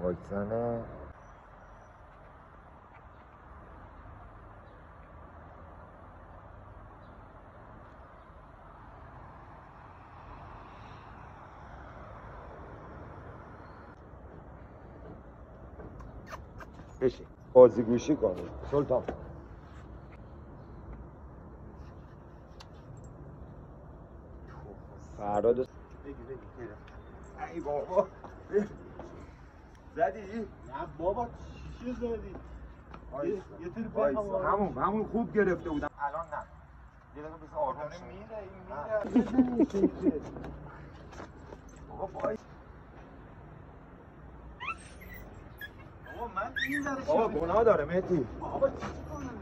وایسانه بشین بازیگوشی کنید سلطان. فراد بگی ای بابا زدی؟ نه بابا چی زدی؟ یه تیر بخوام همون خوب گرفته بودم الان نه یه دقیقه بس آروم شد میره بابا وای بابا من این ذره بابا گناه داره مهدی بابا چی کنم